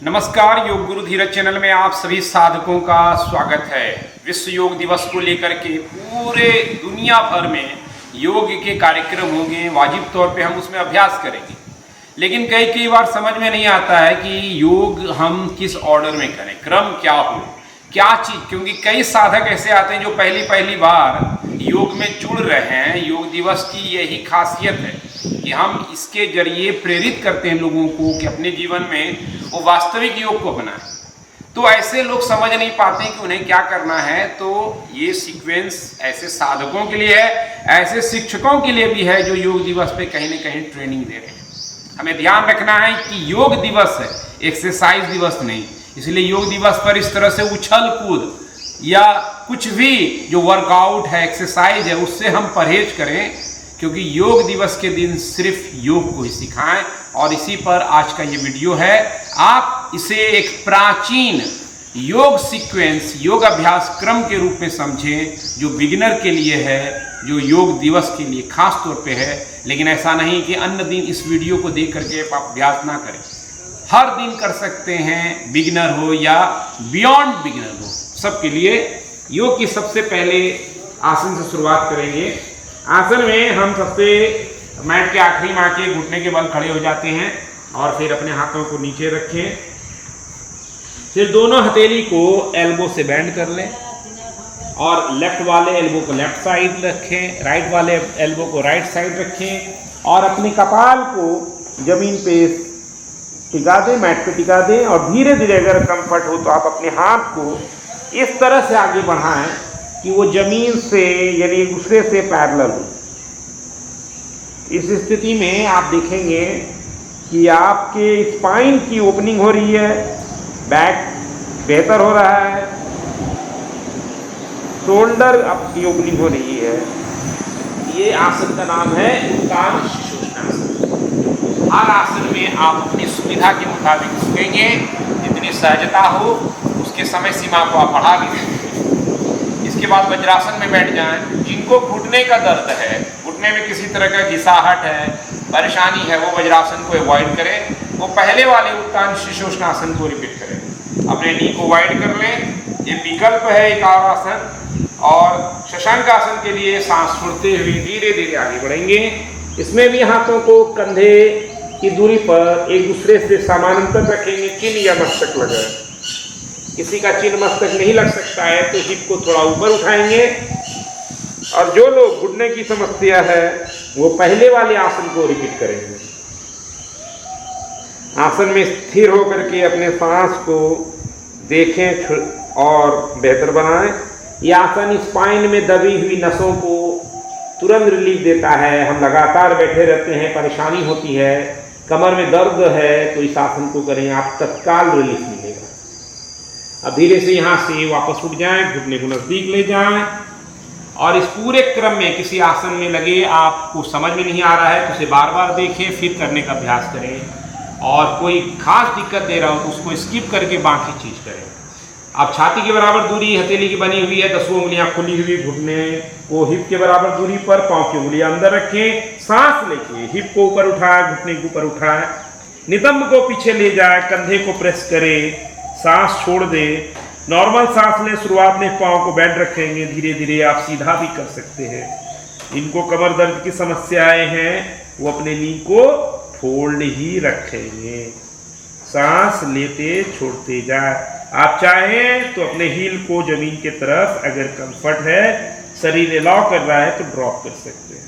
नमस्कार, योग गुरु धीरज चैनल में आप सभी साधकों का स्वागत है। विश्व योग दिवस को लेकर के पूरे दुनिया भर में योग के कार्यक्रम होंगे, वाजिब तौर पे हम उसमें अभ्यास करेंगे। लेकिन कई बार समझ में नहीं आता है कि योग हम किस ऑर्डर में करें, क्रम क्या हो, क्या चीज़, क्योंकि कई साधक ऐसे आते हैं जो पहली बार योग में जुड़ रहे हैं। योग दिवस की यही खासियत है कि हम इसके जरिए प्रेरित करते हैं लोगों को कि अपने जीवन में वो वास्तविक योग को अपनाएं। तो ऐसे लोग समझ नहीं पाते कि उन्हें क्या करना है। तो ये सीक्वेंस ऐसे साधकों के लिए है, ऐसे शिक्षकों के लिए भी है जो योग दिवस पे कहीं ना कहीं ट्रेनिंग दे रहे हैं। हमें ध्यान रखना है कि योग दिवस है, एक्सरसाइज दिवस नहीं। इसलिए योग दिवस पर इस तरह से उछल कूद या कुछ भी जो वर्कआउट है, एक्सरसाइज है, उससे हम परहेज करें, क्योंकि योग दिवस के दिन सिर्फ योग को ही सिखाएं। और इसी पर आज का ये वीडियो है। आप इसे एक प्राचीन योग सीक्वेंस, योग अभ्यास क्रम के रूप में समझें, जो बिगिनर के लिए है, जो योग दिवस के लिए खास तौर पे है। लेकिन ऐसा नहीं कि अन्य दिन इस वीडियो को देख करके आप अभ्यास ना करें, हर दिन कर सकते हैं, बिगिनर हो या बियॉन्ड बिगिनर हो, सबके लिए। योग की सबसे पहले आसन से शुरुआत करेंगे। आसन में हम सबसे मैट के आखिरी में आके घुटने के बल खड़े हो जाते हैं और फिर अपने हाथों को नीचे रखें। फिर दोनों हथेली को एल्बो से बेंड कर लें और लेफ्ट वाले एल्बो को लेफ्ट साइड रखें, राइट वाले एल्बो को राइट साइड रखें और अपने कपाल को जमीन पे टिका दें, मैट पे टिका दें। और धीरे धीरे अगर कंफर्ट हो तो आप अपने हाथ को इस तरह से आगे बढ़ाएं कि वो जमीन से यानी एक दूसरे से पैरेलल हो। इस स्थिति में आप देखेंगे कि आपके स्पाइन की ओपनिंग हो रही है, बैक बेहतर हो रहा है, शोल्डर आपकी ओपनिंग हो रही है। ये आसन का नाम है उत्तान शिशोष्णासन। हर आसन में आप अपनी सुविधा के मुताबिक झुकेंगे, जितनी सहजता हो उसके समय सीमा को आप बढ़ा भी देंगे। इसके बाद वज्रासन में बैठ जाएं। जिनको घुटने का दर्द है, घुटने में किसी तरह का घिसाहट है, परेशानी है, वो वज्रासन को अवॉइड करें। वो पहले वाले उत्तान शिशोष्णासन को रिपीट करें। अपने नी को वाइड कर लें। ये विकल्प है एक और आसन। और शशांक आसन के लिए सांस छोड़ते हुए धीरे धीरे आगे बढ़ेंगे। इसमें भी हाथों को कंधे की दूरी पर एक दूसरे से समानांतर रखेंगे, चिन या मस्तक लगाएं। किसी का चिन मस्तक नहीं लग सकता है तो हिप को थोड़ा ऊपर उठाएंगे। और जो लोग घुटने की समस्या है वो पहले वाले आसन को रिपीट करेंगे। आसन में स्थिर होकर के अपने सांस को देखें और बेहतर बनाएं। यह आसन स्पाइन में दबी हुई नसों को तुरंत रिलीफ देता है। हम लगातार बैठे रहते हैं, परेशानी होती है, कमर में दर्द है, तो इस आसन को करें, आप तत्काल रिलीफ मिलेगा। अब धीरे से यहाँ से वापस उठ जाएं, घुटने को नजदीक ले जाएं। और इस पूरे क्रम में किसी आसन में लगे आपको समझ में नहीं आ रहा है तो उसे बार बार देखें, फिर करने का अभ्यास करें। और कोई खास दिक्कत दे रहा हो तो उसको स्किप करके बाकी चीज करें। अब छाती के बराबर दूरी हथेली की बनी हुई है, 10 उंगलियां खुली हुई, घुटने को हिप के बराबर दूरी पर, पांव की उंगलियां अंदर रखें। सांस लेके हिप को ऊपर उठाए, घुटने को ऊपर उठाए, नितंब को पीछे ले जाए, कंधे को प्रेस करें, सांस छोड़ दे, नॉर्मल सांस लें। शुरुआत में पाँव को बेंड रखेंगे, धीरे धीरे आप सीधा भी कर सकते हैं। इनको कमर दर्द की समस्याएं हैं वो अपने नी को फोल्ड ही रखेंगे, सांस लेते छोड़ते जाए। आप चाहें तो अपने हील को जमीन के तरफ, अगर कंफर्ट है, शरीर अलाउ कर रहा है तो ड्रॉप कर सकते हैं।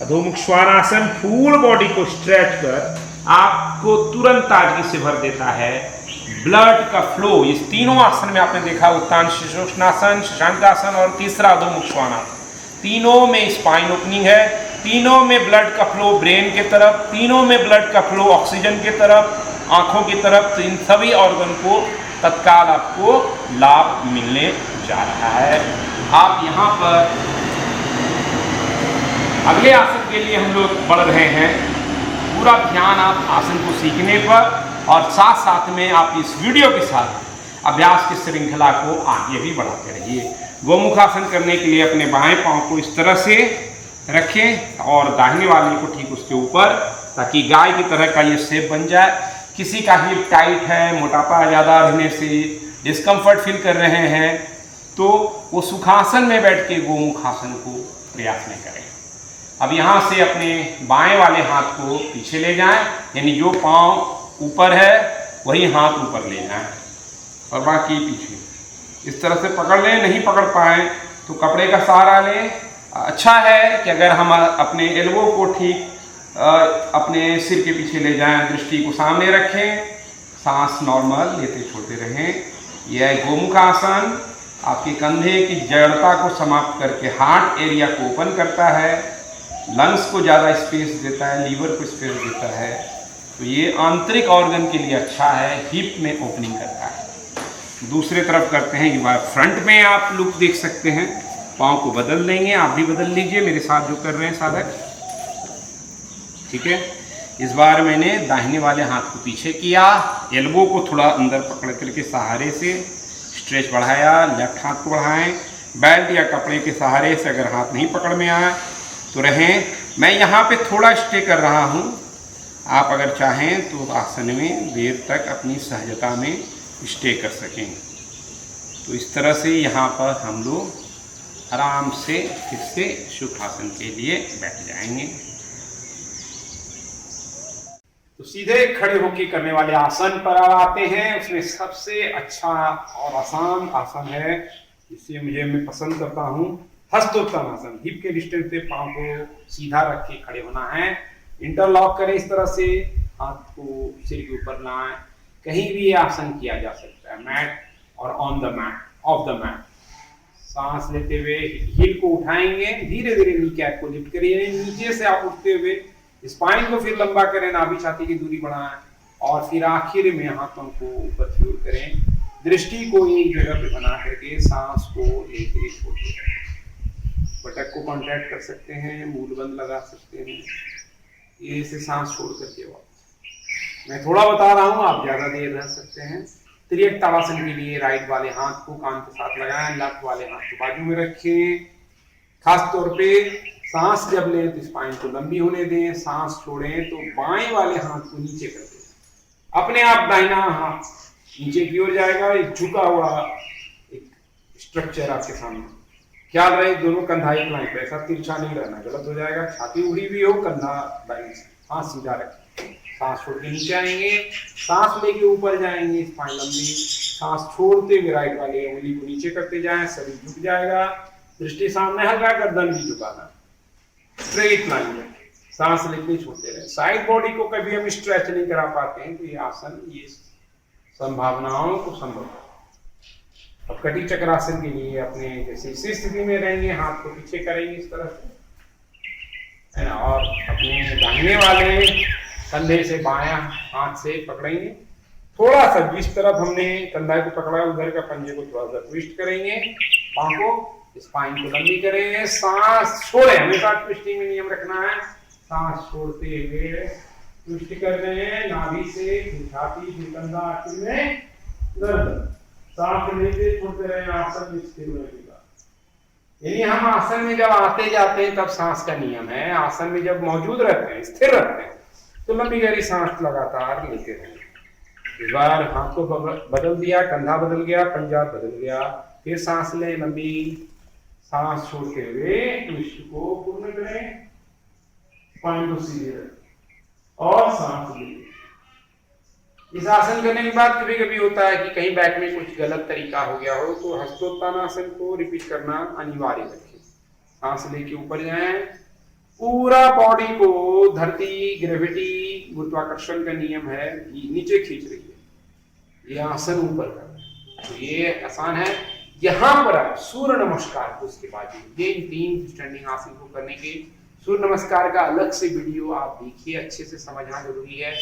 अधोमुख श्वानासन फुल बॉडी को स्ट्रेच कर आपको तुरंत ताजगी से भर देता है। ब्लड का फ्लो इस तीनों आसन में आपने देखा, उत्तान शिशोष्णासन, शशांकासन और तीसरा अधोमुख श्वानासन, तीनों में स्पाइन ओपनिंग है, तीनों में ब्लड का फ्लो ब्रेन के तरफ, तीनों में ब्लड का फ्लो ऑक्सीजन के तरफ, आंखों की तरफ। तो इन सभी ऑर्गन को तत्काल आपको लाभ मिलने जा रहा है। आप यहाँ पर अगले आसन के लिए हम लोग बढ़ रहे हैं। पूरा ध्यान आप आसन को सीखने पर और साथ साथ में आप इस वीडियो के साथ अभ्यास की श्रृंखला को आगे भी बढ़ाते रहिए। गोमुखासन करने के लिए अपने बाएं पांव को इस तरह से रखें और दाहिने वाले को ठीक उसके ऊपर, ताकि गाय की तरह का ये शेप बन जाए। किसी का हिप टाइट है, मोटापा ज़्यादा रहने से डिस्कम्फर्ट फील कर रहे हैं, तो वो सुखासन में बैठ के गोमुखासन को प्रयास में करें। अब यहाँ से अपने बाएं वाले हाथ को पीछे ले जाएं, यानी जो पाँव ऊपर है वही हाथ ऊपर ले जाएं और बाकी पीछे। इस तरह से पकड़ लें। नहीं पकड़ पाए तो कपड़े का सहारा लें। अच्छा है कि अगर हम अपने एल्बो को ठीक अपने सिर के पीछे ले जाएं, दृष्टि को सामने रखें, सांस नॉर्मल लेते छोड़ते रहें। यह गोमुख आसन आपके कंधे की जड़ता को समाप्त करके हार्ट एरिया को ओपन करता है, लंग्स को ज़्यादा स्पेस देता है, लीवर को स्पेस देता है। तो ये आंतरिक ऑर्गन के लिए अच्छा है, हिप में ओपनिंग करता है। दूसरे तरफ करते हैं कि फ्रंट में आप लुक देख सकते हैं। पाँव को बदल देंगे, आप भी बदल लीजिए मेरे साथ जो कर रहे हैं साधक। ठीक है, इस बार मैंने दाहिने वाले हाथ को पीछे किया, एल्बो को थोड़ा अंदर पकड़ करके सहारे से स्ट्रेच बढ़ाया, लेफ्ट हाथ को बढ़ाएं। बेल्ट या कपड़े के सहारे से अगर हाथ नहीं पकड़ में आए तो रहें। मैं यहाँ पे थोड़ा स्टे कर रहा हूँ, आप अगर चाहें तो आसन में देर तक अपनी सहजता में स्टे कर सकें। तो इस तरह से यहाँ पर हम लोग आराम से फिर से सुखासन के लिए बैठ जाएंगे। तो सीधे खड़े होकर करने वाले आसन पर आते हैं। उसमें सबसे अच्छा और आसान आसन है जिसे मैं पसंद करता हूँ, हस्तोत्तम आसन। हिप के डिस्टेंस पे पाँव को सीधा रख के खड़े होना है। इंटरलॉक करें इस तरह से, हाथ को सिर के ऊपर लाएं। कहीं भी ये आसन किया जा सकता है, मैट और on the mat, off the mat. सांस लेते हुए हील को उठाएंगे, धीरे धीरे नी कैप को लिफ्ट करिए। नीचे से आप उठते हुए स्पाइन को फिर लंबा करें, नाभि छाती की दूरी बढ़ाएं और फिर आखिर में हाथों को ऊपर की ओर करें। दृष्टि को एक जगह पे बना करके सांस को लेके छोड़ते रहें। पटक को कॉन्ट्रैक्ट कर सकते हैं, मूल बंद लगा सकते हैं। ये से सांस छोड़ करके वापस। मैं थोड़ा बता रहा हूँ, आप ज्यादा देर रह सकते हैं। त्रियक ताड़ासन के लिए राइट वाले हाथ को कान के साथ लगाएं, लेफ्ट वाले हाथ को बाजू में रखें। खास तौर पे सांस जब लें तो स्पाइन को लंबी होने दें, सांस छोड़ें तो बाएं वाले हाथ को नीचे कर दें। अपने आप दाहिना हाथ नीचे की ओर जाएगा। एक झुका हुआ एक स्ट्रक्चर आपके सामने। ख्याल रहे दोनों कंधा एक लाइन पे, ऐसा तिरछा नहीं रहना, गलत हो जाएगा। छाती उड़ी हुई हो, कंधा लाइन से, हाथ सीधा रखें। सांस छोड़ के नीचे आएंगे, सांस लेके ऊपर जाएंगे, स्पाइन लंबी। सांस छोड़ते हुए राइट वाले उंगली को नीचे करते जाएं, शरीर झुक जाएगा। दृष्टि सामने हल्का, गर्दन भी झुकाना, स्ट्रेट लाइन में। सांस लेके छोड़ते रहे। साइड बॉडी को कभी हम स्ट्रेच नहीं करा पाते हैं, तो ये आसन ये संभावनाओं को संभव। अब कटी चक्रासन के लिए अपने जैसे इसी स्थिति में रहेंगे, हाथ को पीछे करेंगे इस तरह से, है ना, और अपने दाहिने वाले कंधे से बायां हाथ से पकड़ेंगे। थोड़ा सा जिस तरफ हमने कंधा को पकड़ा उधर का पंजे को थोड़ा सा ट्विस्ट करेंगे। पांव को, स्पाइन को लंबी करें। सांस छोड़े, हमेशा ट्विस्टिंग में नियम रखना है। सांस छोड़ते हुए ट्विस्ट कर रहे हैं, नाभि से छाती, कंधा, आखिर में गर्दन। सांस लेते छोड़ते रहे, आसन में स्थिर रहेगा। यानी हम आसन में जब आते जाते हैं तब सांस का नियम है। आसन में जब मौजूद रहते हैं, स्थिर रहते हैं, तो लंबी गहरी सांस लगातार लेते रहें। इस बार हाथ को बदल दिया, कंधा बदल गया, पंजा बदल गया। फिर सांस लें लंबी, सांस छोड़ते हुए ट्विस्ट को पूर्ण करें, स्पाइन को सीधे रखें और सांस लें। इस आसन करने के बाद कभी कभी होता है कि कहीं बैक में कुछ गलत तरीका हो गया हो, तो हस्तोत्तानासन को रिपीट करना अनिवार्य रखें। सांस लेके ऊपर जाएं, पूरा बॉडी को धरती, ग्रेविटी, गुरुत्वाकर्षण का नियम है, नीचे खींच रही है। ये आसन ऊपर कर रहा है, तो ये आसान है। यहाँ पर आप सूर्य नमस्कार को उसके बाद ये इन 3 स्टैंडिंग आसन को करने के सूर्य नमस्कार का अलग से वीडियो आप देखिए, अच्छे से समझना जरूरी है।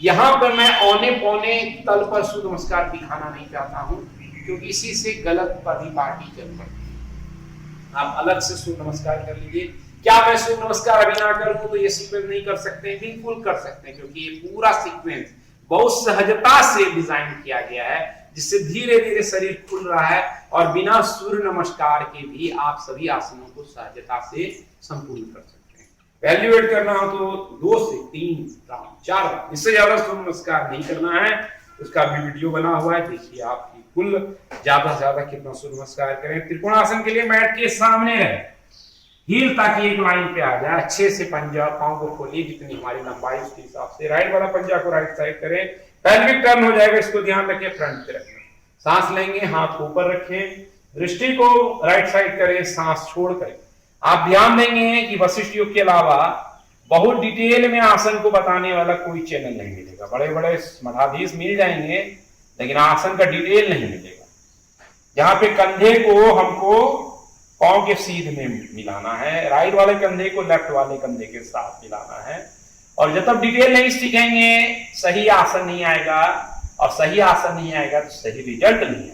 यहाँ पर मैं औने पौने तल पर सूर्य नमस्कार दिखाना नहीं चाहता हूँ, क्योंकि इसी से गलत पार्टी चल पड़ती है। आप अलग से सूर्य नमस्कार कर लीजिए। क्या मैं सूर्य नमस्कार अभी ना करूं तो ये सीक्वेंस नहीं कर सकते? बिल्कुल कर सकते हैं, क्योंकि ये पूरा सीक्वेंस बहुत सहजता से डिजाइन किया गया है, जिससे धीरे धीरे शरीर खुल रहा है और बिना सूर्य नमस्कार के भी आप सभी आसनों को सहजता से संपूर्ण कर सकते हैं। वैल्यूएट करना हो तो 2 से 3 राउंड 4 राउंड, इससे ज्यादा सूर्य नमस्कार नहीं करना है। उसका भी वीडियो बना हुआ है, देखिए आपकी कुल ज्यादा से ज्यादा कितना सूर्य नमस्कार करें। त्रिकोणासन के लिए मैट के सामने रहे, हील ताकि एक लाइन पे आ जाए, अच्छे से पंजा पांव को खोलिए, जितनी हमारी लंबाई उसके हिसाब से। राइट वाला पंजा को राइट साइड करें, पेल्विक टर्न हो जाएगा, इसको ध्यान रखें, फ्रंट पे रखें। सांस लेंगे, हाथ को ऊपर रखें, दृष्टि को राइट साइड करें, सांस छोड़ करें। आप ध्यान देंगे कि वशिष्ठ योग के अलावा बहुत डिटेल में आसन को बताने वाला कोई चैनल नहीं मिलेगा। बड़े बड़े मठाधीश मिल जाएंगे, लेकिन आसन का डिटेल नहीं मिलेगा। यहाँ पे कंधे को हमको पांव के सीध में मिलाना है, राइट वाले कंधे को लेफ्ट वाले कंधे के साथ मिलाना है। और जब तक डिटेल नहीं सीखेंगे सही आसन नहीं आएगा, और सही आसन नहीं आएगा तो सही रिजल्ट नहीं आएगा।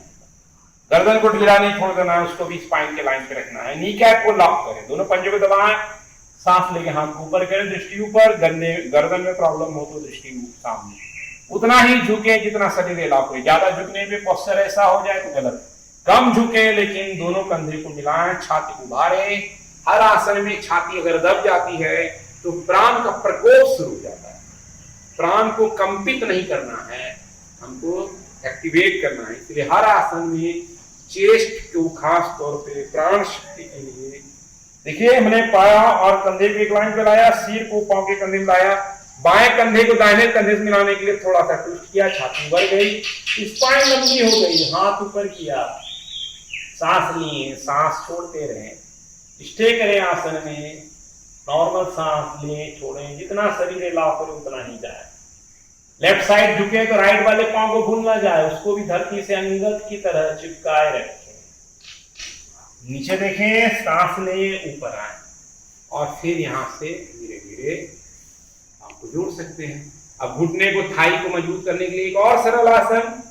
गर्दन को ढीला नहीं छोड़ देना है, उसको भी स्पाइन के लाइन पे रखना है। नी कैप को लॉक करें, दोनों पंजों को दबाएं, सांस लेके हाथ को ऊपर करें, दृष्टि ऊपर। गर्दन में प्रॉब्लम हो तो दृष्टि सामने, उतना ही झुके जितना शरीर लॉक हो। ज्यादा झुकने पे पोस्चर ऐसा हो जाए तो गलत। कम झुके लेकिन दोनों कंधे को मिलाएं, छाती को उभारें। हर आसन में छाती अगर दब जाती है तो प्राण का प्रकोप शुरू हो जाता है। प्राण को कंपित नहीं करना है, हमको एक्टिवेट करना है। इसलिए हर आसन में चेस्ट को खास तौर पे प्राण शक्ति के लिए देखिए, हमने पाया और कंधे को एक लाइन पे लाया, सिर को पांव के कंधे में लाया, बाएं कंधे को दाहिने कंधे से मिलाने के लिए थोड़ा सा ट्विस्ट किया, छाती बढ़ गई, स्पाइन लंबी हो गई, हाथ ऊपर किया, सांस लिए, सांस छोड़ते रहे, स्टे करें आसन में, नॉर्मल सांस लें छोड़ें, जितना शरीर हिलाव करे उतना ही जाए। लेफ्ट साइड झुके तो राइट वाले पांव को भूल ना जाए, उसको भी धरती से अंगत की तरह चिपकाए रखें। नीचे देखें, सांस लें, ऊपर आए, और फिर यहां से धीरे धीरे आपको जोड़ सकते हैं। अब घुटने को, थाई को मजबूत करने के लिए एक और सरल आसन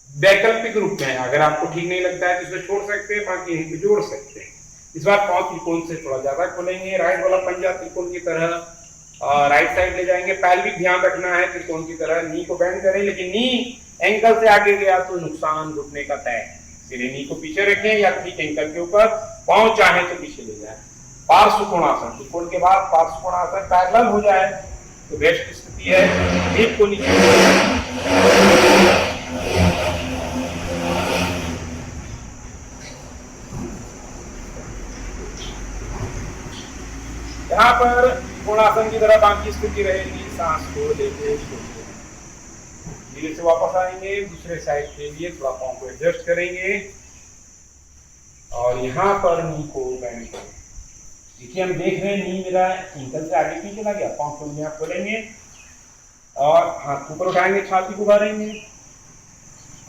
वैकल्पिक रूप में है। अगर आपको ठीक नहीं लगता है तो इसे छोड़ सकते हैं, बाकी यहीं पे जोड़ सकते हैं। इस बार पांव त्रिकोण से थोड़ा ज्यादा खोलेंगे, राइट वाला पंजा त्रिकोण की तरह राइट साइड ले जाएंगे। पैल्विक ध्यान रखना है त्रिकोण की तरह, नी को बेंड करें, लेकिन नी एंकल से आगे गया तो नुकसान घुटने का तय है। इसलिए नी को पीछे रखें या ठीक एंकल के ऊपर, पांव चाहे तो पीछे ले जाए। पार्श्व कोणासन, त्रिकोण के बाद पार्श्व कोणासन पैरेलल हो जाए तो बेस्ट स्थिति है। हिप को नीचे, यहाँ पर कोणासन की तरह बाकी स्थिति रहेगी। सांस छोड़ देंगे, धीरे से वापस आएंगे, दूसरे साइड के लिए थोड़ा पांव को एडजस्ट करेंगे और यहाँ पर नी को बेंड करें। देखिए हम देख रहे हैं नी मेरा एंकल से आगे पीछे चला गया, पांव खोलने आप खोलेंगे और हाथ ऊपर उठाएंगे, छाती को उभारेंगे,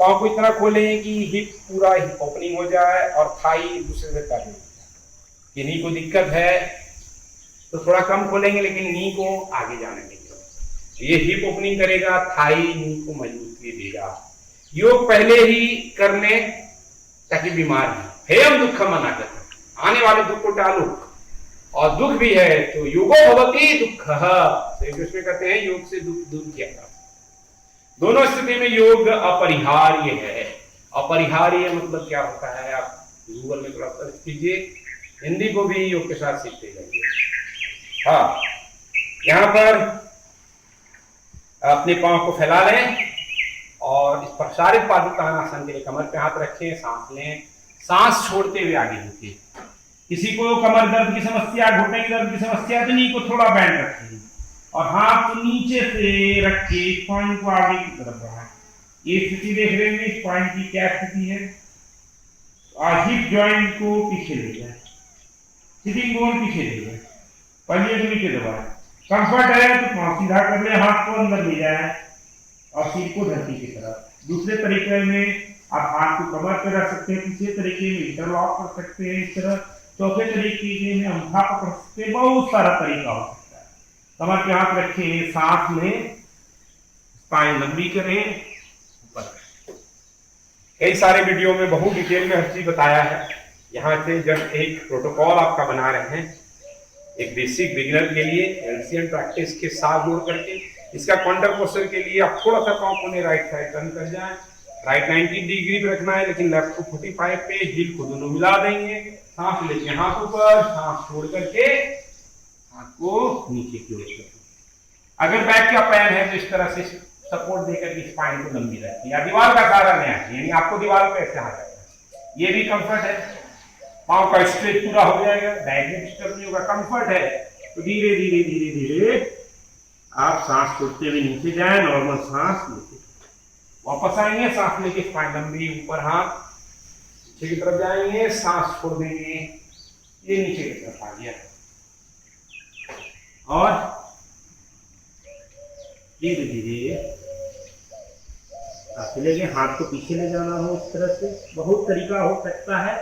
पांव को इतना खोलें कि हिप पूरा ओपनिंग हो जाए और थाई दूसरे से कर लें। नी को दिक्कत है तो थोड़ा कम खोलेंगे, लेकिन नी को आगे जाने देंगे। ये हिप ओपनिंग करेगा, थाई नी को मजबूती देगा। योग पहले ही कर लें ताकि बीमार है। हेयम दुख मना कर, आने वाले दुख को टालो, और दुख भी है तो योगो भवति दुख। श्री कृष्ण कहते हैं योग से दुख दूर किया जाता है। दोनों स्थिति में योग अपरिहार्य है। अपरिहार्य मतलब क्या होता है, आप गूगल में थोड़ा सर्च कीजिए, हिंदी को भी योग के साथ सीखते जाइए। हाँ, यहां पर अपने पांव को फैला लें और इस प्रसारित पादुकासन के लिए कमर पे हाथ रखें, सांस लें, सांस छोड़ते हुए आगे झुके। किसी को कमर दर्द की समस्या, घुटने की दर्द की समस्या, तो नी को थोड़ा बैंड रखें और हाथ को नीचे से रख के स्पाइन को आगे की तरफ बढ़ाएं। ये स्थिति देख रहे हैं, स्पाइन की क्या स्थिति है, और हिप जॉइंट को पीछे ले जाए, सिटिंग बोन पीछे ले जाए, पंजे को नीचे दबाएं। कंफर्ट है तो पांव सीधा कर ले, हाथ को अंदर ले जाए और सिर को धरती की तरफ। दूसरे तरीके में आप हाथ को कमर पर रख सकते हैं, तीसरे तरीके में इंटरलॉक कर सकते हैं इस तरह, चौथे तरीके में अंगूठा पकड़ सकते हैं। बहुत सारा तरीका हो सकता है। कमर पे हाथ रखें, सांस लें, स्पाइन लंबी करें, ऊपर। कई सारे वीडियो में बहुत डिटेल में हर चीज बताया है। यहाँ से जब एक प्रोटोकॉल आपका बना रहे हैं, एक बेसिक बिगिनर के लिए एलसीएम प्रैक्टिस के साथ जोड़ करके, इसका काउंटर पोस्चर के लिए आप थोड़ा सा पांव को राइट साइड टर्न कर जाएं। राइट 90 डिग्री पे रखना है, लेकिन लेफ्ट को 45 पे, हील को दोनों मिला देंगे। सांस लेके हाथ ऊपर, सांस छोड़ करके हाथ को नीचे की ओर करें। अगर बैक का पैन है तो इस तरह से सपोर्ट देकर के स्पाइन को लंबी रखें, या दीवार का सहारा नहीं है, यानी आपको दीवार पे ऐसे हाथ आएगा, ये भी कंफर्ट है। पांव का स्ट्रेच पूरा हो जाएगा, बैक में डिस्टर्ब नहीं होगा, कंफर्ट है। तो धीरे धीरे धीरे धीरे आप सांस छोड़ते हुए नीचे जाए, नॉर्मल सांस लेते वापस आएंगे, सांस लेके स्पाइन लंबी, ऊपर हाथ नीचे की तरफ जाएंगे, सांस छोड़ देंगे, ये नीचे की तरफ आ गया। और धीरे धीरे चलेंगे, हाथ को पीछे ले जाना हो इस तरह से, बहुत तरीका हो सकता है।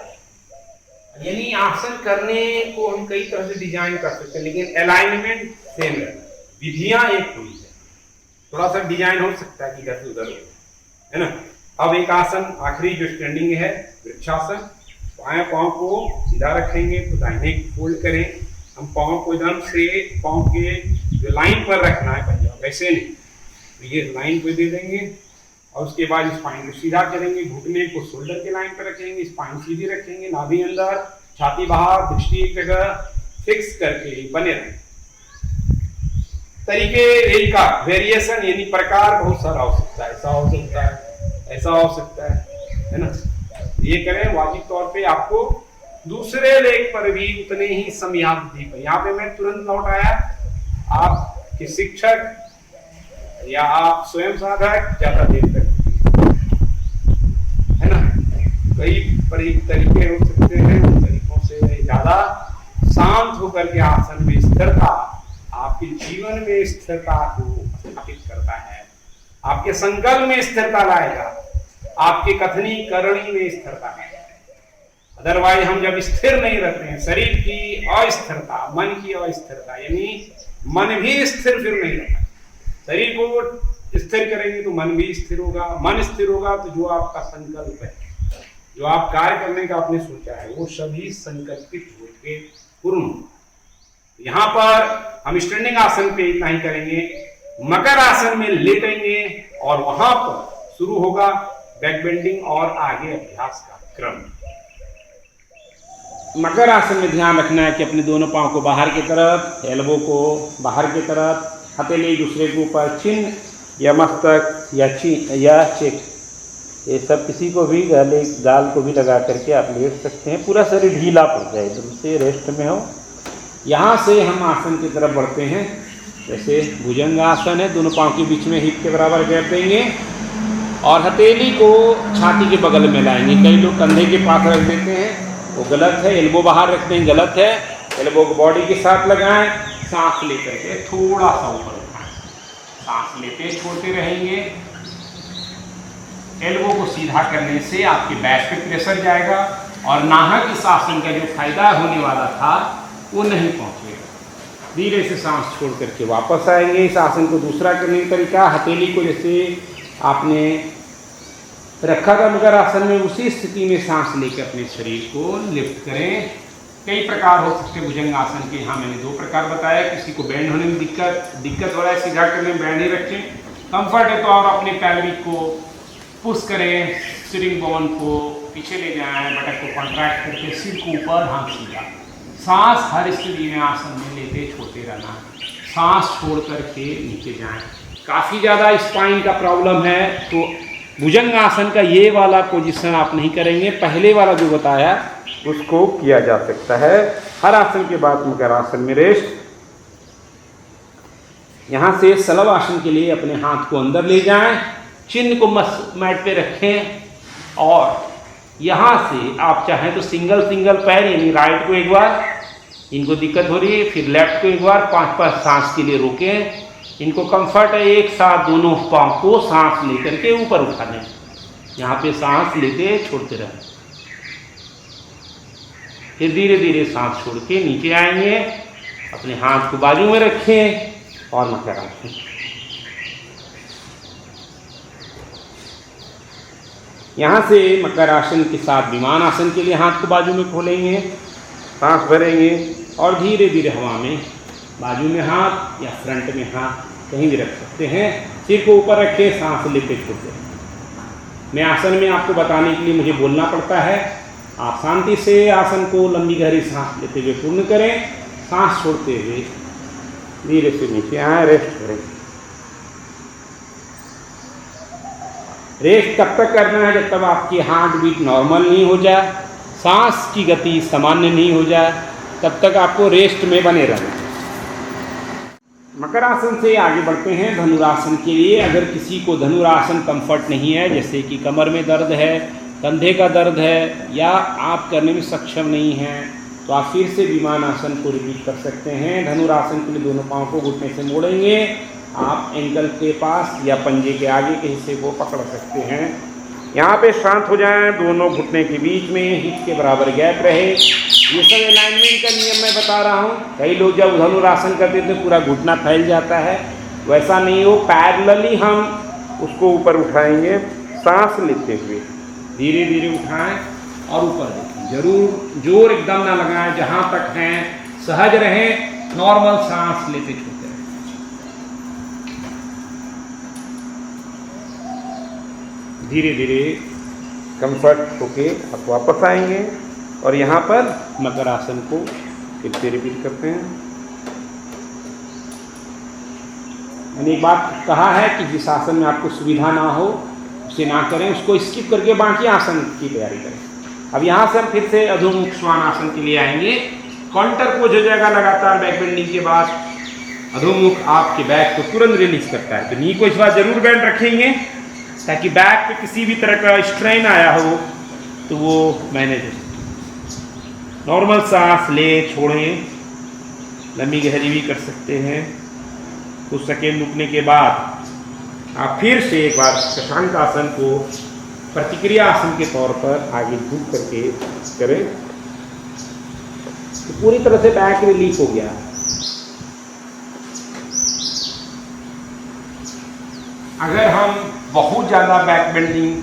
यानी आसन करने को हम कई तरह से डिजाइन कर सकते हैं, लेकिन अलाइनमेंट सेम रहना, विधियां एक हुई है, थोड़ा सा डिजाइन हो सकता है कि इधर से उधर है ना। अब एक आसन आखिरी जो स्टैंडिंग है, वृक्षासन। बाएं पांव को सीधा रखेंगे तो दाहिने फोल्ड करें, हम पांव को एकदम से पांव के जो लाइन पर रखना है पंजा, वैसे नहीं, तो ये लाइन पे दे देंगे और उसके बाद स्पाइन को सीधा करेंगे, घुटने को शोल्डर के लाइन पर रखेंगे, स्पाइन सीधी रखेंगे, नाभि अंदर, छाती बाहर, दृष्टि एक जगह फिक्स करके बने रहें। तरीके यही का वेरिएशन यानी प्रकार बहुत सारा हो सकता है, ऐसा हो सकता है, ऐसा हो सकता है ना। ये करें, वाजिब तौर पे आपको दूसरे लेग पर भी उतने ही समयावधि पर, यहाँ पे मैं तुरंत लौट आया, आपके शिक्षक या आप स्वयं साधक ज्यादा देर तक, है ना। कई तरीके हो सकते हैं, उन तरीकों से ज्यादा शांत होकर के आसन में स्थिरता आपके जीवन में स्थिरता को स्थापित करता है, आपके संकल्प में स्थिरता लाएगा, आपके कथनी करणी में स्थिरता है। अदरवाइज हम जब स्थिर नहीं रहते हैं, शरीर की अस्थिरता, मन की अस्थिरता, यानी मन भी स्थिर फिर नहीं रहता। शरीर को स्थिर करेंगे तो मन भी स्थिर होगा, मन स्थिर होगा तो जो आपका संकल्प है, जो आप कार्य करने का आपने सोचा है, वो सभी संकल्पित होकर पूर्ण। यहाँ पर हम स्टैंडिंग आसन पे इतना ही करेंगे, मकर आसन में लेटेंगे और वहां पर शुरू होगा बैक बेंडिंग और आगे अभ्यास का क्रम। मकर आसन में ध्यान रखना है कि अपने दोनों पांव को बाहर की तरफ, एल्बो को बाहर की तरफ, हथेली दूसरे के ऊपर, चिन्ह या मस्तक या या चेक, ये सब किसी को भी गले गाल को भी लगा करके आप लेट सकते हैं, पूरा शरीर ढीला पड़ जाए, एकदम से रेस्ट में हो। यहाँ से हम आसन की तरफ बढ़ते हैं, जैसे भुजंग आसन है, दोनों पांव के बीच में हिप के बराबर गैप देंगे और हथेली को छाती के बगल में लाएंगे। कई लोग कंधे के पास रख देते हैं, वो गलत है, एल्बो बाहर रखते हैं, गलत है। एल्बो को बॉडी के साथ लगाएं, सांस लेकर के थोड़ा सा ऊपर उठाएं, सांस लेते छोड़ते रहेंगे। एल्बो को सीधा करने से आपके बैक पे प्रेशर जाएगा और नाहक इस आसन का जो फायदा होने वाला था वो नहीं पहुंचेगा। धीरे से सांस छोड़ करके वापस आएंगे। इस आसन को दूसरा करने का तरीका, हथेली को जैसे आपने रखा था मकर आसन में, उसी स्थिति में सांस लेकर अपने शरीर को लिफ्ट करें। कई प्रकार हो सकते भुजंग आसन के, यहाँ मैंने 2 प्रकार बताया। किसी को बैंड होने में दिक्कत हो रहा है, सीधा करने में बैंड ही रखें, कंफर्ट है तो और अपने पैल्विक को पुश करें, सिरिंग बोन को पीछे ले जाएं, बटक को कॉन्ट्रैक्ट करके सिर को ऊपर, हाथ सीधा। सांस हर स्थिति में आसन में लेते छोड़ते रहना है, सांस छोड़ करके नीचे जाएं। काफ़ी ज़्यादा स्पाइन का प्रॉब्लम है तो भुजंग आसन का ये वाला पोजीशन आप नहीं करेंगे, पहले वाला जो बताया उसको किया जा सकता है। हर आसन के बाद मकर आसन में रेस्ट। यहाँ से सलव आसन के लिए अपने हाथ को अंदर ले जाएं, चिन्ह को मैट पे रखें और यहाँ से आप चाहें तो सिंगल पैर, यानी राइट को एक बार, इनको दिक्कत हो रही है, फिर लेफ्ट को एक बार, 5 सांस के लिए रोकें। इनको कंफर्ट है, एक साथ दोनों पांव को सांस लेकर के ऊपर उठा लें। यहाँ पे सांस लेते छोड़ते रहें, फिर धीरे धीरे सांस छोड़ के नीचे आएंगे, अपने हाथ को बाजू में रखें और मकर आसन। यहाँ से मकर आसन के साथ विमान आसन के लिए हाथ को बाजू में खोलेंगे, सांस भरेंगे और धीरे धीरे हवा में बाजू में हाथ या फ्रंट में हाथ कहीं भी रख सकते हैं। सिर को ऊपर रखें, सांस लेते छोड़ते। मैं आसन में आपको बताने के लिए मुझे बोलना पड़ता है, आप शांति से आसन को लंबी गहरी सांस लेते हुए पूर्ण करें, सांस छोड़ते हुए धीरे से नीचे आए, रेस्ट करें। रेस्ट तब तक करना है जब तक आपकी हार्ट बीट नॉर्मल नहीं हो जाए, सांस की गति सामान्य नहीं हो जाए, तब तक आपको रेस्ट में बने रहना है। मकर आसन से आगे बढ़ते हैं धनुरासन के लिए। अगर किसी को धनुरासन कंफर्ट नहीं है, जैसे कि कमर में दर्द है, कंधे का दर्द है, या आप करने में सक्षम नहीं हैं, तो आप फिर से विमान आसन को रिपीट कर सकते हैं। धनुरासन के लिए दोनों पाँव को घुटने से मोड़ेंगे, आप एंकल के पास या पंजे के आगे के हिस्से को पकड़ सकते हैं। यहाँ पे शांत हो जाएं, दोनों घुटने के बीच में हिप के बराबर गैप रहे। ये सब अलाइनमेंट का नियम मैं बता रहा हूँ। कई लोग जब धनुरासन करते तो पूरा घुटना फैल जाता है, वैसा नहीं हो। पैरेलली हम उसको ऊपर उठाएंगे, सांस लेते हुए धीरे धीरे उठाएं और ऊपर देखें। जरूर जोर एकदम ना लगाएं, जहाँ तक हैं सहज रहें, नॉर्मल सांस लेते छोड़ते रहें। धीरे धीरे कंफर्ट होके आप वापस आएंगे और यहाँ पर मकर आसन को फिर से रिपीट करते हैं। मैंने एक बात कहा है कि जिस आसन में आपको सुविधा ना हो उसे ना करें, उसको स्किप करके बाकी आसन की तैयारी करें। अब यहाँ से हम फिर से अधोमुख श्वान आसन के लिए आएंगे। काउंटर पोज हो जाएगा लगातार बैक बेंडिंग के बाद। अधोमुख आपके बैक को तुरंत रिलीज करता है, तो नी को इस बार जरूर बेंड रखेंगे ताकि बैक पे किसी भी तरह का स्ट्रेन आया हो तो वो मैनेज हो सके। नॉर्मल सांस ले छोड़ें, लंबी गहरी भी कर सकते हैं। कुछ सेकेंड रुकने के बाद आप फिर से एक बार शशांक आसन को प्रतिक्रिया आसन के तौर पर आगे झुक करके करें, तो पूरी तरह से बैक रिलीफ हो गया। अगर हम बहुत ज़्यादा बैक बेंडिंग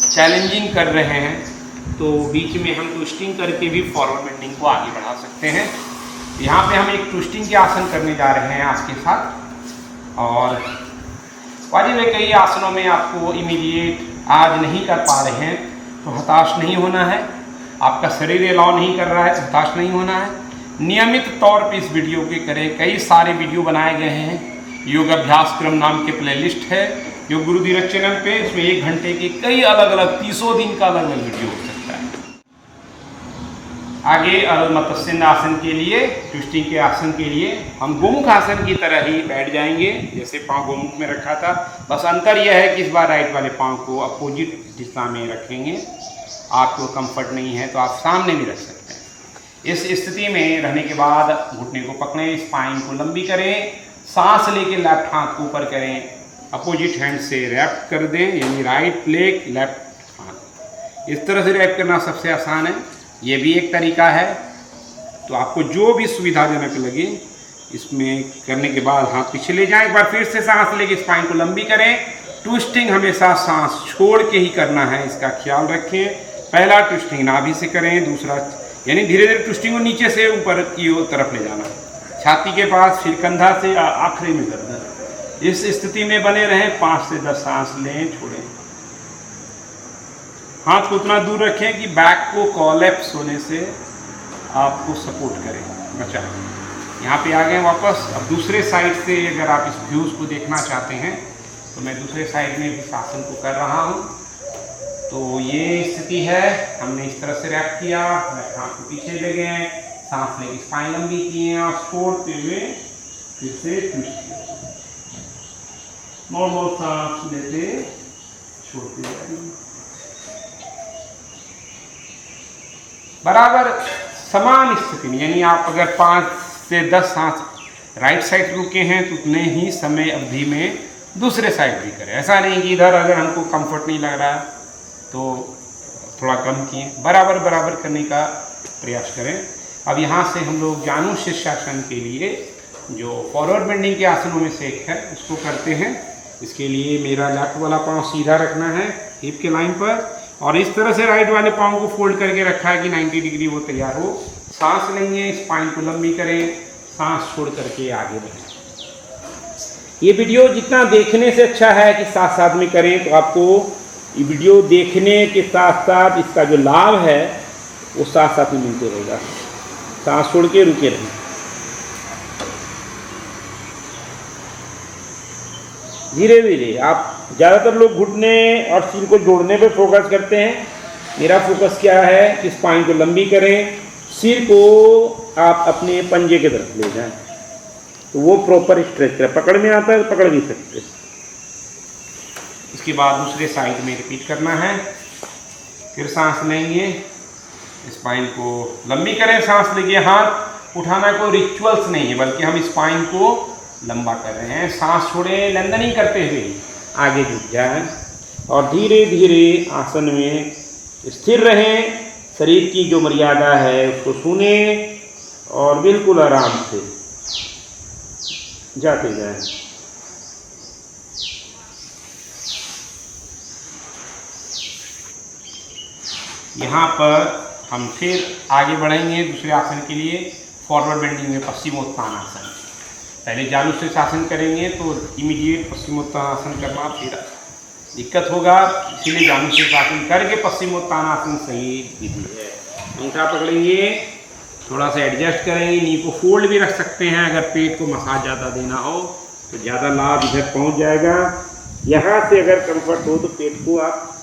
चैलेंजिंग कर रहे हैं तो बीच में हम ट्विस्टिंग करके भी फॉरवर्ड बेंडिंग को आगे बढ़ा सकते हैं। यहाँ पे हम एक ट्विस्टिंग के आसन करने जा रहे हैं आपके साथ। और वाजिब है कई आसनों में आपको इमीडिएट आज नहीं कर पा रहे हैं तो हताश नहीं होना है। आपका शरीर अलाउ नहीं कर रहा है तो हताश नहीं होना है। नियमित तौर पे इस वीडियो के करें। कई सारे वीडियो बनाए गए हैं, योग अभ्यास क्रम नाम के प्लेलिस्ट है योग गुरु धीरज चैनल पे। इसमें 1 घंटे के कई अलग अलग 30 दिन का अलग अलग वीडियो हो सकता है। आगे मत्स्य आसन के लिए, ट्विस्टिंग के आसन के लिए हम गोमुख आसन की तरह ही बैठ जाएंगे जैसे पाँव गोमुख में रखा था। बस अंतर यह है कि इस बार राइट वाले पाँव को अपोजिट दिशा में रखेंगे। आपको कंफर्ट नहीं है तो आप सामने भी रख सकते हैं। इस स्थिति में रहने के बाद घुटने को पकड़ें, स्पाइन को लंबी करें, सांस लेके लेफ्ट हाथ को ऊपर करें, अपोजिट हैंड से रैप कर दें, यानी राइट लेग लेफ्ट हाथ। इस तरह से रैप करना सबसे आसान है, ये भी एक तरीका है। तो आपको जो भी सुविधाजनक लगे इसमें करने के बाद हाथ पीछे ले जाएं। एक बार फिर से सांस लेके स्पाइन को लंबी करें। ट्विस्टिंग हमेशा सांस छोड़ के ही करना है, इसका ख्याल रखें। पहला ट्विस्टिंग नाभि से करें, दूसरा यानी धीरे धीरे ट्विस्टिंग को नीचे से ऊपर की तरफ ले जाना, छाती के पास, फिर कंधा से आखिरी में गर्दन। इस स्थिति में बने रहें। 5 से 10 सांस लें, छोड़ें। हाथ को उतना दूर रखें कि बैक को कोलैप्स होने से आपको सपोर्ट करें, बचाएं। यहाँ पे आ गए वापस। अब दूसरे साइड से अगर आप इस व्यूज़ को देखना चाहते हैं तो मैं दूसरे साइड में भी इस आसन को कर रहा हूँ। तो ये स्थिति है, हमने इस तरह से रैप किया, हाथ को पीछे ले गए, सांस लेके स्पाइन लंबी किए और छोड़ते हुए फिर से ट्विस्ट किया। नॉर्मल सांस लेते छोड़ते जाइए। बराबर समान स्थिति में, यानी आप अगर 5 से 10 सांस राइट साइड रुके हैं तो उतने ही समय अवधि में दूसरे साइड भी करें। ऐसा नहीं कि इधर अगर हमको कंफर्ट नहीं लग रहा है तो थोड़ा कम किए, बराबर बराबर करने का प्रयास करें। अब यहाँ से हम लोग जानु शीर्षासन के लिए जो फॉरवर्ड बेंडिंग के आसनों में से एक है उसको करते हैं। इसके लिए मेरा लेफ्ट वाला पाँव सीधा रखना है हिप के लाइन पर और इस तरह से राइट वाले पाँव को फोल्ड करके रखा है कि 90 डिग्री वो तैयार हो। सांस लेंगे, स्पाइन को लंबी करें, सांस छोड़ करके आगे बढ़ें। ये वीडियो जितना देखने से अच्छा है कि साथ साथ में करें, तो आपको ये वीडियो देखने के साथ साथ इसका जो लाभ है वो साथ साथ में मिलते रहेगा। सांस छोड़ के रुके रहें। धीरे धीरे। आप ज़्यादातर लोग घुटने और सिर को जोड़ने पे फोकस करते हैं, मेरा फोकस क्या है कि स्पाइन को लंबी करें, सिर को आप अपने पंजे की तरफ ले जाएं, तो वो प्रॉपर स्ट्रेच करें। पकड़ में आता है तो पकड़ भी सकते। इसके बाद दूसरे साइड में रिपीट करना है। फिर सांस लेंगे, स्पाइन को लंबी करें, सांस लेंगे। हाथ उठाना कोई रिचुअल्स नहीं है, बल्कि हम स्पाइन को लंबा कर रहे हैं। सांस छोड़े, लंदनिंग करते हुए आगे झुक जाएं और धीरे धीरे आसन में स्थिर रहें। शरीर की जो मर्यादा है उसको सुने और बिल्कुल आराम से जाते जाएं। यहाँ पर हम फिर आगे बढ़ेंगे दूसरे आसन के लिए। फॉरवर्ड बेंडिंग में पश्चिमोत्तानासन। पहले जानुशीर्षासन करेंगे तो इमीडिएट पश्चिमोत्तानासन करना फिर दिक्कत होगा, इसीलिए जानुशीर्षासन करके पश्चिमोत्तानासन सही विधि है। अंगूठा पकड़ेंगे, थोड़ा सा एडजस्ट करेंगे, नी को फोल्ड भी रख सकते हैं। अगर पेट को मसाज ज़्यादा देना हो तो ज़्यादा लाभ इधर पहुँच जाएगा। यहाँ से अगर कंफर्ट हो तो पेट को आप,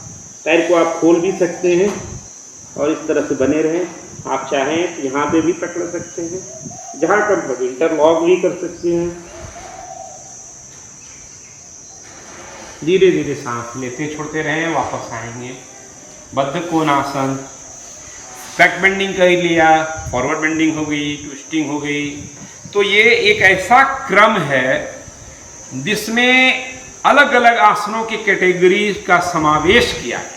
पैर को आप खोल भी सकते हैं और इस तरह से बने रहें। आप चाहें तो यहाँ पे भी पकड़ सकते हैं, जहाँ कंफर्ट, इंटरलॉक भी कर सकते हैं। धीरे धीरे सांस लेते छोड़ते रहें, वापस आएंगे। बद्ध कोणासन, बैक बेंडिंग कर लिया, फॉरवर्ड बेंडिंग हो गई, ट्विस्टिंग हो गई। तो ये एक ऐसा क्रम है जिसमें अलग अलग आसनों की कैटेगरी का समावेश किया गया है।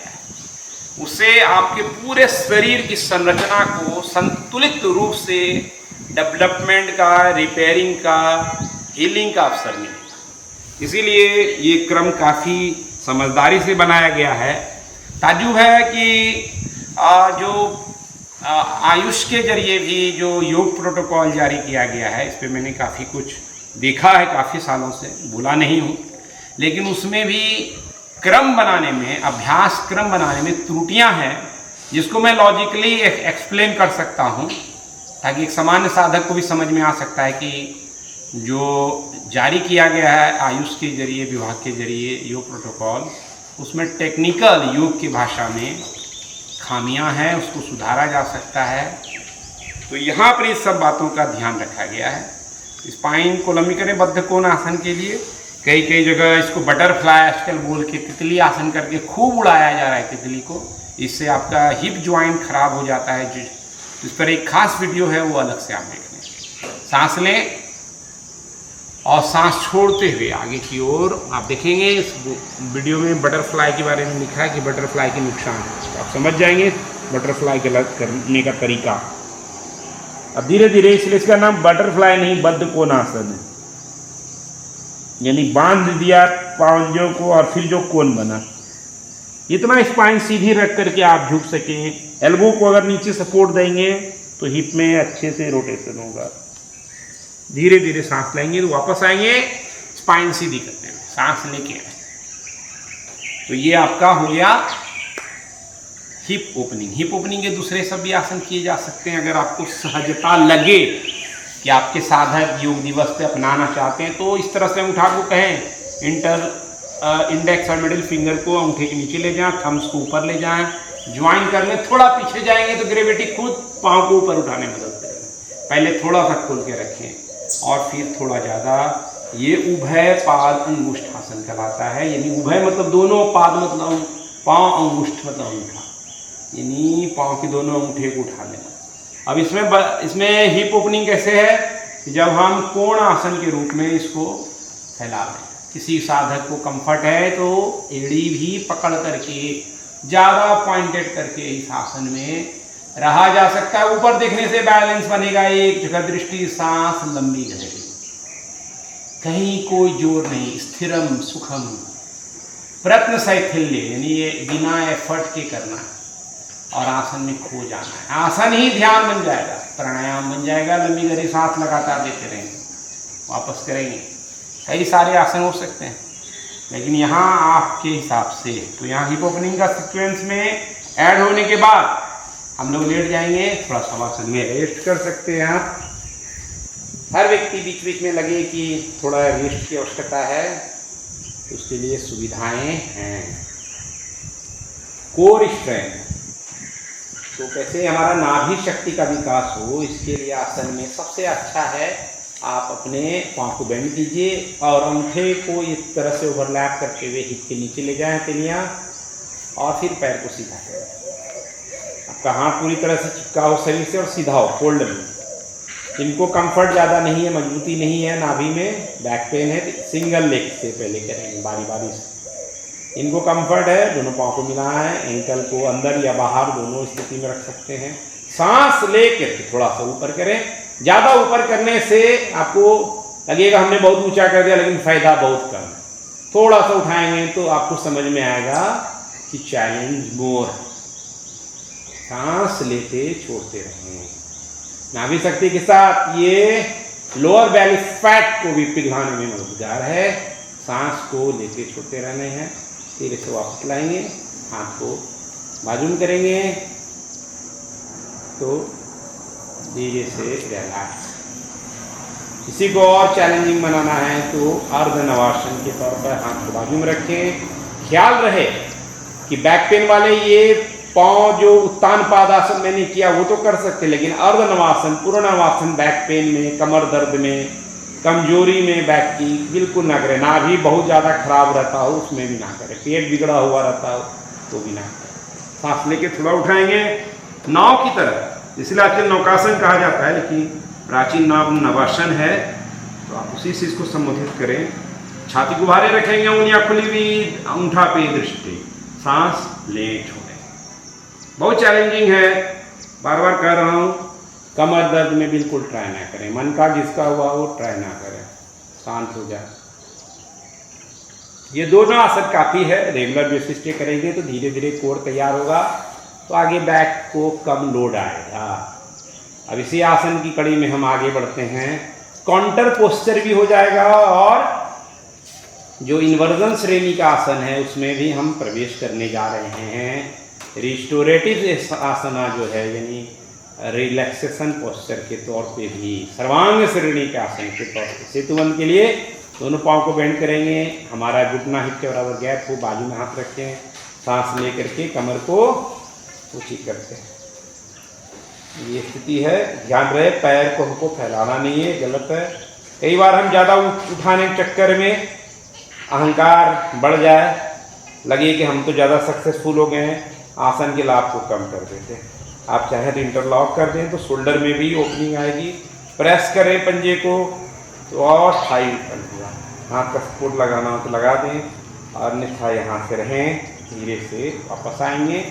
उससे आपके पूरे शरीर की संरचना को संतुलित रूप से डेवलपमेंट का, रिपेयरिंग का, हीलिंग का अवसर मिलेगा। इसीलिए ये क्रम काफ़ी समझदारी से बनाया गया है। ताज्जुब है कि जो आयुष के जरिए भी जो योग प्रोटोकॉल जारी किया गया है, इस पर मैंने काफ़ी कुछ देखा है, काफ़ी सालों से भूला नहीं हूँ, लेकिन उसमें भी क्रम बनाने में, अभ्यास क्रम बनाने में त्रुटियां हैं, जिसको मैं लॉजिकली एक्सप्लेन कर सकता हूं, ताकि एक सामान्य साधक को भी समझ में आ सकता है कि जो जारी किया गया है आयुष के जरिए, विभाग के जरिए योग प्रोटोकॉल, उसमें टेक्निकल योग की भाषा में खामियां हैं, उसको सुधारा जा सकता है। तो यहाँ पर इस सब बातों का ध्यान रखा गया है। स्पाइन को लंबी करें बद्ध कोणासन के लिए। कई जगह इसको बटरफ्लाई आजकल बोल के तितली आसन करके खूब उड़ाया जा रहा है तितली को। इससे आपका हिप ज्वाइंट खराब हो जाता है। इस पर एक खास वीडियो है, वो अलग से आप देख लें। सांस लें और सांस छोड़ते हुए आगे की ओर आप देखेंगे। इस वीडियो में बटरफ्लाई के बारे में लिखा है कि बटरफ्लाई के नुकसान है, तो आप समझ जाएंगे बटरफ्लाई के अलग करने का तरीका। अब धीरे धीरे, इसलिए इसका नाम बटरफ्लाई नहीं बद्ध कोणासन है, यानी बांध दिया पांजों को और फिर जो कोन बना। इतना स्पाइन सीधी रख करके आप झुक सकें। एल्बो को अगर नीचे सपोर्ट देंगे तो हिप में अच्छे से रोटेशन होगा। धीरे धीरे सांस लेंगे तो वापस आएंगे स्पाइन सीधी करते हुए, सांस लेके। तो ये आपका हो गया हिप ओपनिंग। हिप ओपनिंग के दूसरे सब भी आसन किए जा सकते हैं। अगर आपको सहजता लगे कि आपके साधक योग दिवस पे अपनाना चाहते हैं, तो इस तरह से अंगूठा को कहें, इंडेक्स और मिडिल फिंगर को अंगूठे के नीचे ले जाएं, थम्स को ऊपर ले जाएं, ज्वाइन कर लें। थोड़ा पीछे जाएंगे तो ग्रेविटी खुद पाँव को ऊपर उठाने में मदद करेगी। पहले थोड़ा सा खोल के रखें और फिर थोड़ा ज़्यादा। ये उभय पाद अंगुष्ठ आसन कहलाता है। यानी उभय मतलब दोनों, पाद मतलब पाँव, अंगुष्ठ मतलब अंगूठा, यानी पाँव के दोनों अंगूठे को उठा लेना। अब इसमें हिप ओपनिंग कैसे है, जब हम कोण आसन के रूप में इसको फैला दें। किसी साधक को कंफर्ट है तो एड़ी भी पकड़ करके ज़्यादा पॉइंटेड करके इस आसन में रहा जा सकता है। ऊपर देखने से बैलेंस बनेगा, एक जगह दृष्टि, सांस लंबी गहरी, कहीं कोई जोर नहीं, स्थिरम सुखम, प्रयत्न शैथिल्य, यानी ये बिना एफर्ट के करना है और आसन में खो जाना है। आसन ही ध्यान बन जाएगा, प्राणायाम बन जाएगा। लंबी गहरी सांस लगातार देते रहेंगे, वापस करेंगे। कई सारे आसन हो सकते हैं, लेकिन यहाँ आपके हिसाब से। तो यहाँ हिप ओपनिंग का सीक्वेंस में ऐड होने के बाद हम लोग लेट जाएंगे, थोड़ा शवासन में रेस्ट कर सकते हैं आप। हर व्यक्ति बीच बीच में लगे कि थोड़ा रेस्ट की आवश्यकता है, उसके लिए सुविधाएं हैं। कोर स्ट्रेंथ, तो कैसे हमारा नाभि शक्ति का विकास हो, इसके लिए आसन में सबसे अच्छा है आप अपने पाँव को बेंड कीजिए और अंगूठे को इस तरह से ओवरलैप करते हुए हिप के नीचे ले जाएं हथेलियाँ, और फिर पैर को सीधा करें। आपका हाथ पूरी तरह से चिपका हो शरीर से और सीधा हो फोल्ड में। इनको कंफर्ट ज़्यादा नहीं है, मजबूती नहीं है नाभि में, बैक पेन है, तो सिंगल लेग से पहले करेंगे बारी बारी से। इनको कंफर्ट है, दोनों पाँव को मिलाना है, एंकल को अंदर या बाहर दोनों स्थिति में रख सकते हैं। सांस लेकर थोड़ा सा ऊपर करें। ज़्यादा ऊपर करने से आपको लगेगा हमने बहुत ऊंचा कर दिया, लेकिन फायदा बहुत कम है। थोड़ा सा उठाएंगे तो आपको समझ में आएगा कि चैलेंज मोर है। सांस लेते छोड़ते रहें। नाभि शक्ति के साथ ये लोअर बेली फैट को भी पिघलाने में मददगार है। सांस को लेते छोड़ते रहने हैं। धीरे से वापस लाएंगे, हाथ को बाजू में करेंगे तो धीरे से रिलैक्स। इसी को और चैलेंजिंग बनाना है तो अर्ध नवासन के तौर पर हाथ को बाजू में रखें। ख्याल रहे कि बैक पेन वाले ये पाँव जो उत्तान पादासन मैंने किया वो तो कर सकते, लेकिन अर्ध नवासन पूर्ण नवासन बैक पेन में, कमर दर्द में, कमजोरी में बैक की बिल्कुल ना करें। नाभि बहुत ज़्यादा खराब रहता हो उसमें भी ना करें, पेट बिगड़ा हुआ रहता हो तो भी ना करें। सांस लेके थोड़ा उठाएंगे नाव की तरह, इसलिए आजकल नौकासन कहा जाता है, लेकिन प्राचीन नाम नवासन है, तो आप उसी से इसको संबोधित करें। छाती को भारे रखेंगे, उंगलियां खुली हुई, अंगूठा पे दृष्टि, सांस ले छोड़ें। बहुत चैलेंजिंग है, बार बार कह रहा हूँ। कमर दर्द में बिल्कुल ट्राई ना करें, मन का जिसका हुआ वो ट्राई ना करें, शांत हो जाए। ये दोनों आसन काफ़ी है, रेगुलर बेसिस पे करेंगे तो धीरे धीरे कोर तैयार होगा, तो आगे बैक को कम लोड आएगा। अब इसी आसन की कड़ी में हम आगे बढ़ते हैं। काउंटर पोस्चर भी हो जाएगा और जो इन्वर्जन श्रेणी का आसन है उसमें भी हम प्रवेश करने जा रहे हैं। रिस्टोरेटिव आसना जो है यानी रिलैक्सेशन पोस्चर के तौर पे भी, सर्वांग श्रेणी के आसन के तौर पे सेतुबंध के लिए दोनों पाँव को बेंड करेंगे। हमारा घुटना हिप के बराबर गैप हो, बाजू में हाथ रखें, सांस ले करके कमर को ऊंची करते हैं। ये स्थिति है। ध्यान रहे पैर को हमको फैलाना नहीं है, गलत है। कई बार हम ज़्यादा उठाने के चक्कर में अहंकार बढ़ जाए, लगे कि हम तो ज़्यादा सक्सेसफुल हो गए हैं, आसन के लाभ को कम कर देते हैं। आप चाहे तो इंटरलॉक कर दें तो शोल्डर में भी ओपनिंग आएगी। प्रेस करें पंजे को तो और थाई बन हुआ। हाथ का सपोर्ट लगाना हो तो लगा दें और अन्यथा यहाँ से रहें। धीरे से वापस आएंगे।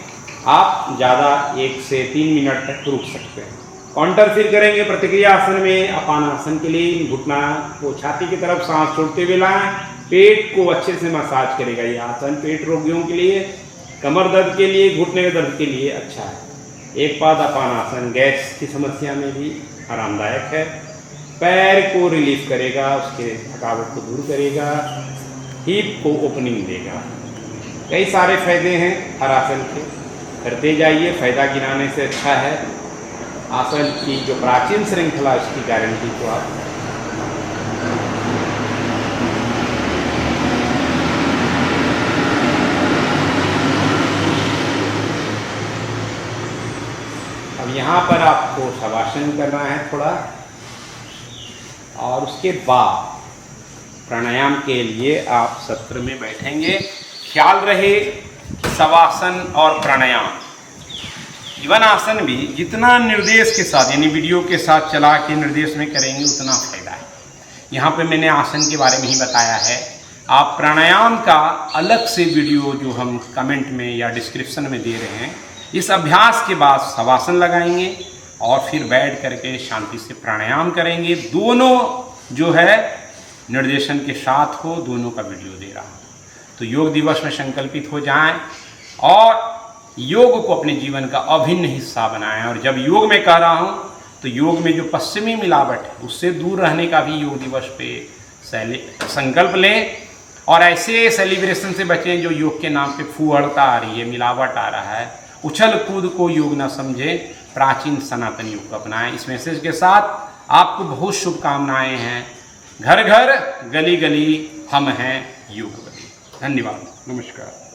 आप ज़्यादा 1 से 3 मिनट तक रुक सकते हैं। काउंटर फिर करेंगे प्रतिक्रिया आसन में। अपानासन के लिए घुटना को छाती की तरफ सांस छोड़ते हुए लाएं। पेट को अच्छे से मसाज करेगा ये आसन। पेट रोगियों के लिए, कमर दर्द के लिए, घुटने के दर्द के लिए अच्छा है। एक पाद अपानासन गैस की समस्या में भी आरामदायक है। पैर को रिलीफ करेगा, उसके थकावट को दूर करेगा, हिप को ओपनिंग देगा। कई सारे फायदे हैं हर आसन के, करते जाइए। फायदा गिनाने से अच्छा है। आसन की जो प्राचीन श्रृंखला उसकी गारंटी को आप अब यहाँ पर आपको शवासन करना है थोड़ा, और उसके बाद प्राणायाम के लिए आप सत्र में बैठेंगे। ख्याल रहे शवासन और प्राणायाम जीवन आसन भी जितना निर्देश के साथ यानी वीडियो के साथ चला के निर्देश में करेंगे उतना फायदा है। यहाँ पे मैंने आसन के बारे में ही बताया है। आप प्राणायाम का अलग से वीडियो जो हम कमेंट में या डिस्क्रिप्शन में दे रहे हैं, इस अभ्यास के बाद शवासन लगाएंगे और फिर बैठ करके शांति से प्राणायाम करेंगे। दोनों जो है निर्देशन के साथ हो, दोनों का वीडियो दे रहा हूँ। तो योग दिवस में संकल्पित हो जाएं और योग को अपने जीवन का अभिन्न हिस्सा बनाएं। और जब योग में कह रहा हूँ तो योग में जो पश्चिमी मिलावट है उससे दूर रहने का भी योग दिवस पे संकल्प लें। और ऐसे सेलिब्रेशन से बचें जो योग के नाम पे फूहड़ता आ रही है, मिलावट आ रहा है। उछल कूद को योग न समझे, प्राचीन सनातन योग को अपनाएं। इस मैसेज के साथ आपको बहुत शुभकामनाएं हैं। घर घर गली गली हम हैं योगवती। धन्यवाद, नमस्कार।